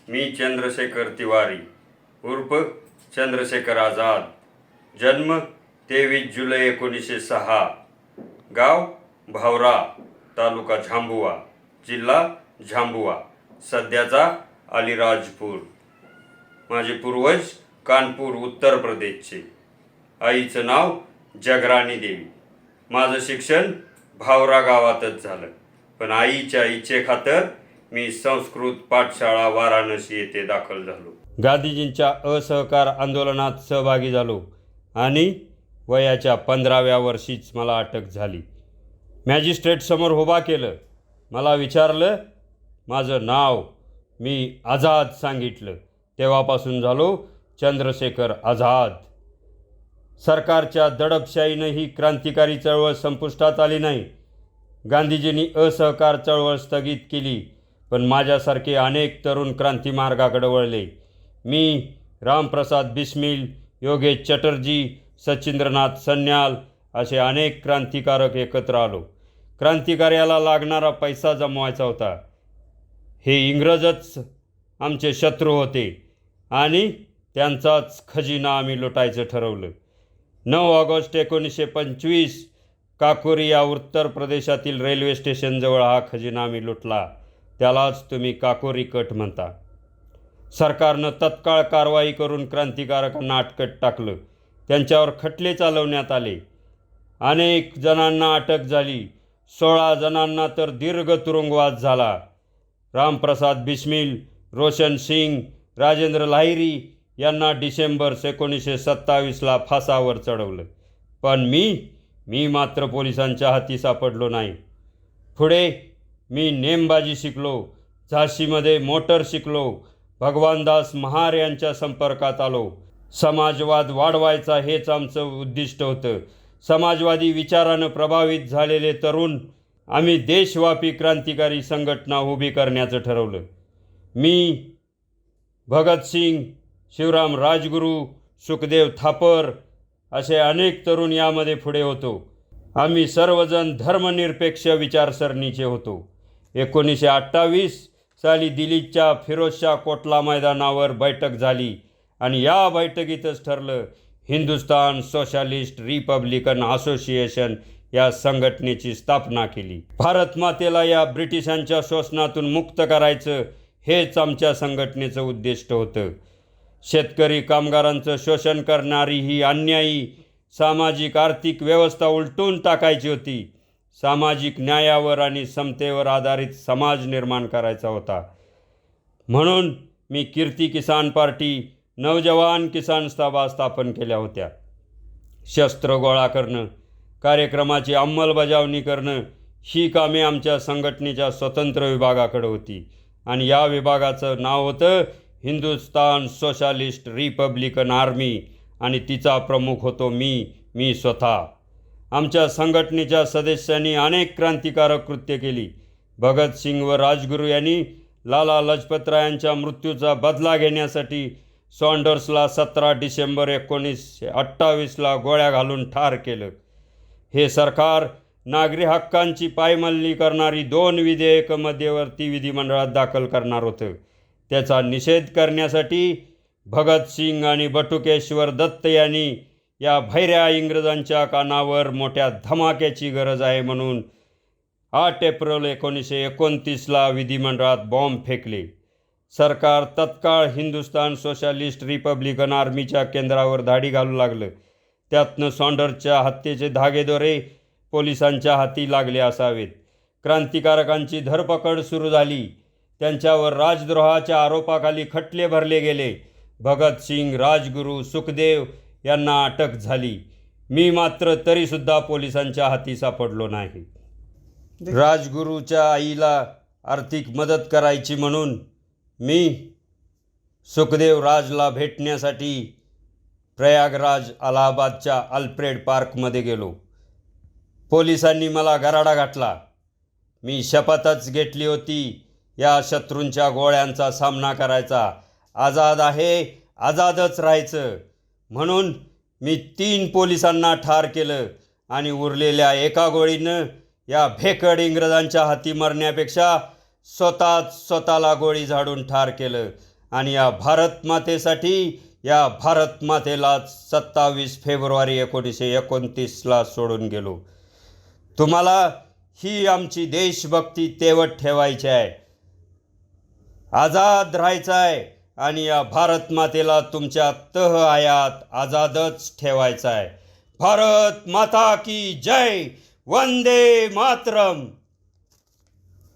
मी चंद्रशेखर तिवारी उर्फ चंद्रशेखर आझाद. जन्म 23 जुलै 1906. गाव भावरा, तालुका झांबुआ, जिल्हा झांबुआ, सध्याचा अलिराजपूर. माझे पूर्वज कानपूर उत्तर प्रदेशचे. आईचं नाव जगराणी देवी. माझं शिक्षण भावरा गावातच झालं, पण आईच्या इच्छेखातर मी संस्कृत पाठशाळा वाराणसी येथे दाखल झालो. गांधीजींच्या असहकार आंदोलनात सहभागी झालो आणि वयाच्या 15व्या वर्षीच मला अटक झाली. मॅजिस्ट्रेटसमोर उभा केलं. मला विचारलं माझं नाव. मी आझाद सांगितलं. तेव्हापासून झालो चंद्रशेखर आझाद. सरकारच्या दडपशाहीनं ही क्रांतिकारी चळवळ संपुष्टात आली नाही. गांधीजींनी असहकार चळवळ स्थगित केली, पण माझ्यासारखे अनेक तरुण क्रांतिमार्गाकडे वळले. मी, रामप्रसाद बिस्मिल, योगेश चटर्जी, सचिंद्रनाथ सन्याल असे अनेक क्रांतिकारक एकत्र आलो. क्रांतिकार्याला लागणारा पैसा जमवायचा होता. हे इंग्रजच आमचे शत्रू होते आणि त्यांचाच खजिना आम्ही लुटायचं ठरवलं. 9 ऑगस्ट 1925 काकोरी या उत्तर प्रदेशातील रेल्वे स्टेशनजवळ हा खजिना आम्ही लुटला. त्यालाच तुम्ही काकोरी कट म्हणता. सरकारनं तत्काळ कारवाई करून क्रांतिकारकांना अटकेत टाकलं. त्यांच्यावर खटले चालवण्यात आले. अनेक जणांना अटक झाली. 16 जणांना तर दीर्घ तुरुंगवास झाला. रामप्रसाद बिस्मिल, रोशन सिंग, राजेंद्र लाहिरी यांना डिसेंबर 1927ला फासावर चढवलं. पण मी मात्र पोलिसांच्या हाती सापडलो नाही. पुढे मी नेमबाजी शिकलो, झाशीमध्ये मोटर शिकलो, भगवानदास महार यांच्या संपर्कात आलो. समाजवाद वाढवायचा हेच आमचं उद्दिष्ट होतं. समाजवादी विचारानं प्रभावित झालेले तरुण आम्ही देशव्यापी क्रांतिकारी संघटना उभी करण्याचं ठरवलं. मी, भगतसिंग, शिवराम राजगुरू, सुखदेव थापर असे अनेक तरुण यामध्ये पुढे होतो. आम्ही सर्वजण धर्मनिरपेक्ष विचारसरणीचे होतो. 1928 साली दिल्लीच्या फिरोजशाह कोटला मैदानावर बैठक झाली आणि या बैठकीतच ठरलं हिंदुस्तान सोशलिस्ट रिपब्लिकन असोसिएशन या संघटनेची स्थापना केली. भारत मातेला या ब्रिटिशांच्या शोषणातून मुक्त करायचं हेच आमच्या संघटनेचं उद्दिष्ट होतं. शेतकरी कामगारांचं शोषण करणारी ही अन्यायी सामाजिक आर्थिक व्यवस्था उलटून टाकायची होती. सामाजिक न्यायावर आणि समतेवर आधारित समाज निर्माण करायचा होता. म्हणून मी कीर्ती किसान पार्टी, नवजवान किसान सभा स्थापन केल्या होत्या. शस्त्र गोळा करणं, कार्यक्रमाची अंमलबजावणी करणं ही कामे आमच्या संघटनेच्या स्वतंत्र विभागाकडे होती आणि या विभागाचं नाव होतं हिंदुस्तान सोशलिस्ट रिपब्लिकन आर्मी आणि तिचा प्रमुख होतो मी स्वतः. आमच्या संघटनेच्या सदस्यांनी अनेक क्रांतिकारक कृत्य केली. भगतसिंग व राजगुरू यांनी लाला लजपतरायांच्या मृत्यूचा बदला घेण्यासाठी सॉन्डर्सला 17 डिसेंबर 1928ला गोळ्या घालून ठार केलं. हे सरकार नागरी हक्कांची पायमल्ली करणारी 2 विधेयकं मध्यवर्ती विधिमंडळात दाखल करणार होतं. त्याचा निषेध करण्यासाठी भगतसिंग आणि बटुकेश्वर दत्त यांनी या भैऱ्या इंग्रजांच्या कानावर मोठ्या धमाक्याची गरज आहे म्हणून 8 एप्रिल 1929ला विधिमंडळात बॉम्ब फेकले. सरकार तत्काळ हिंदुस्तान सोशलिस्ट रिपब्लिकन आर्मीच्या केंद्रावर धाडी घालू लागलं. त्यातनं सॉन्डर्सच्या हत्येचे धागेदोरे पोलिसांच्या हाती लागले असावेत. क्रांतिकारकांची धरपकड सुरू झाली. त्यांच्यावर राजद्रोहाच्या आरोपाखाली खटले भरले गेले. भगतसिंग, राजगुरू, सुखदेव यांना अटक झाली. मी मात्र तरीसुद्धा पोलिसांच्या हाती सापडलो नाही. राजगुरूच्या आईला आर्थिक मदत करायची म्हणून मी सुखदेव राजला भेटण्यासाठी प्रयागराज अलाहाबादच्या अल्फ्रेड पार्कमध्ये गेलो. पोलिसांनी मला गराडा घातला. मी शपथच घेतली होती या शत्रूंच्या गोळ्यांचा सामना करायचा. आझाद आहे, आझादच राहायचं. म्हणून मी 3 पोलिसांना ठार केलं आणि उरलेल्या एका गोळीनं या भेकड इंग्रजांच्या हाती मरण्यापेक्षा स्वतःला गोळी झाडून ठार केलं आणि या भारत मातेसाठी, या भारत मातेला 27 फेब्रुवारी 1929ला सोडून गेलो. तुम्हाला ही आमची देशभक्ती तेवत ठेवायची आहे, आझाद राहायचं आहे आणि या भारत मातेला तुमच्या तह आयात आझादच ठेवायचा आहे. भारत माता की जय. वंदे मातरम.